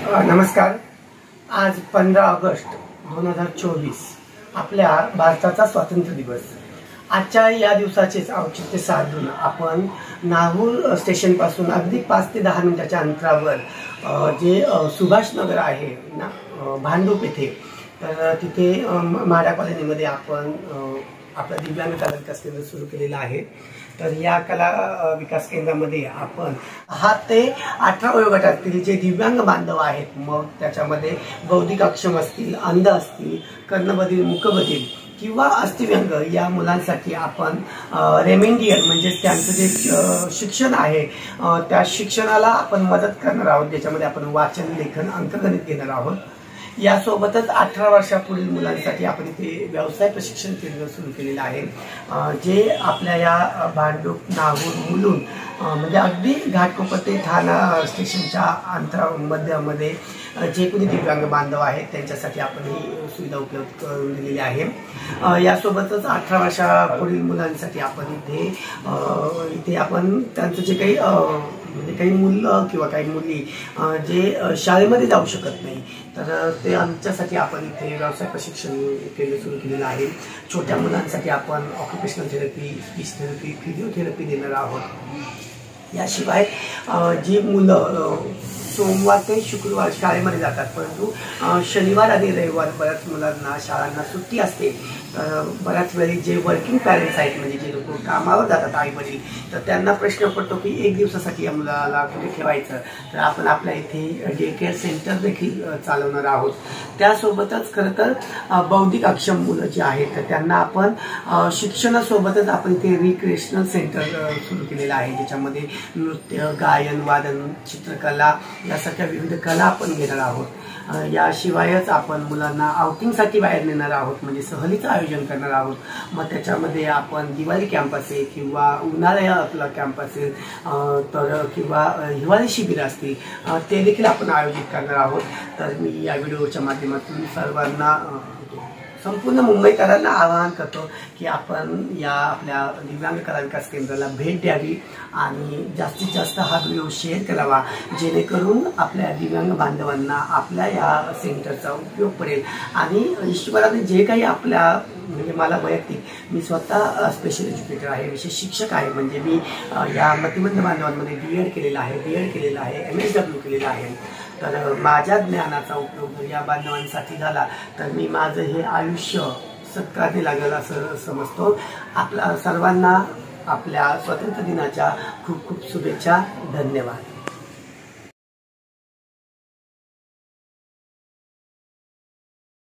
नमस्कार। आज 15 ऑगस्ट 2024 आपल्या भारताचा स्वातंत्र्य दिवस। आजच्या या दिवसाचेच औचित्य साधून आपण नाहूर स्टेशन पासून अगदी 5 ते 10 मिनिटाच्या अंतरावर जे सुभाषनगर आहे ना, भांडूप येथे, तर तिथे माडा कॉलनीमध्ये आपण आपला दिव्यांग कला विकास केंद्र सुरू केलेलं आहे। तर या कला विकास केंद्रामध्ये आपण 7 ते 18 वयोगटातील जे दिव्यांग बांधव आहेत, मग त्याच्यामध्ये बौद्धिक अक्षम असतील, अंध असतील, कर्णबधिर, मुकबधिर किंवा अस्थिव्यंग या मुलांसाठी आपण रेमेंडियल म्हणजे त्यांचं जे शिक्षण आहे त्या शिक्षणाला आपण मदत करणार आहोत, ज्याच्यामध्ये आपण वाचन, लेखन, अंकगणित घेणार आहोत। यासोबतच 18 वर्षापुढील मुलांसाठी आपण इथे व्यवसाय प्रशिक्षण केंद्र सुरू केलेलं आहे, जे आपल्या या भांडूप, नाहूर, मुलुंड म्हणजे अगदी घाटकोपर ते ठाणा स्टेशनच्या मध्यामध्ये जे कोणी दिव्यांग बांधव आहेत त्यांच्यासाठी आपण ही सुविधा उपलब्ध करून दिलेली आहे। यासोबतच 18 वर्षापुढील मुलांसाठी आपण इथे आपण त्यांचं जे काही म्हणजे काही मुलं किंवा काही मुली जे शाळेमध्ये जाऊ शकत नाही, तर ते आमच्यासाठी आपण इथे व्यवसाय प्रशिक्षण केंद्र सुरू केलेलं आहे। छोट्या मुलांसाठी आपण occupational therapy, speech therapy, physiotherapy देणार आहोत। याशिवाय जी मुलं सोमवार ते शुक्रवार शाळेमध्ये जातात, परंतु शनिवार आणि रविवार बऱ्याच मुलांना शाळांना सुट्टी असते, तर बऱ्याच वेळी जे वर्किंग पॅरेंट्स आहेत म्हणजे जे लोक कामावर जातात, आई वडील, तर त्यांना प्रश्न पडतो की एक दिवसासाठी या मुलाला कुठे ठेवायचं, तर आपण आपल्या इथे डे केअर सेंटर देखील चालवणार आहोत। त्यासोबतच खरं तर बौद्धिक अक्षम मुलं जे आहेत तर त्यांना आपण शिक्षणासोबतच आपण इथे रिक्रिएशनल सेंटर सुरू केलेलं आहे, ज्याच्यामध्ये नृत्य, गायन, वादन, चित्रकला यासारख्या विविध कला आपण घेणार आहोत। याशिवायच आपण मुलांना आउटिंगसाठी बाहेर नेणार आहोत, म्हणजे सहलीचं आयोजन करणार आहोत। मग त्याच्यामध्ये आपण दिवाळी कॅम्प असेल किंवा उन्हाळ्यातला कॅम्प असेल, तर किंवा हिवाळी शिबिर असतील, ते देखील आपण आयोजित करणार आहोत। तर मी या व्हिडिओच्या माध्यमातून सर्वांना, संपूर्ण मुंबईकरांना आवाहन करतो की आपण या आपल्या दिव्यांग कला विकास केंद्राला भेट द्यावी आणि जास्तीत जास्त हा व्हिडिओ शेअर करावा, जेणेकरून आपल्या दिव्यांग बांधवांना आपल्या या सेंटरचा उपयोग पडेल। आणि ईश्वराने जे काही आपल्या, म्हणजे मला वैयक्तिक, मी स्वतः स्पेशल एज्युकेटर आहे, विशेष शिक्षक आहे, म्हणजे मी या मतिमंद बांधवांमध्ये BEd केलेलं आहे, BEd केलेलं आहे, MSW केलेलं आहे। तर माझ्या ज्ञानाचा उपयोग जर या बांधवांसाठी झाला तर मी माझं हे आयुष्य सत्कारणी लागेल असं समजतो। आपल्या सर्वांना आपल्या स्वातंत्र्य दिनाच्या खूप खूप शुभेच्छा। धन्यवाद।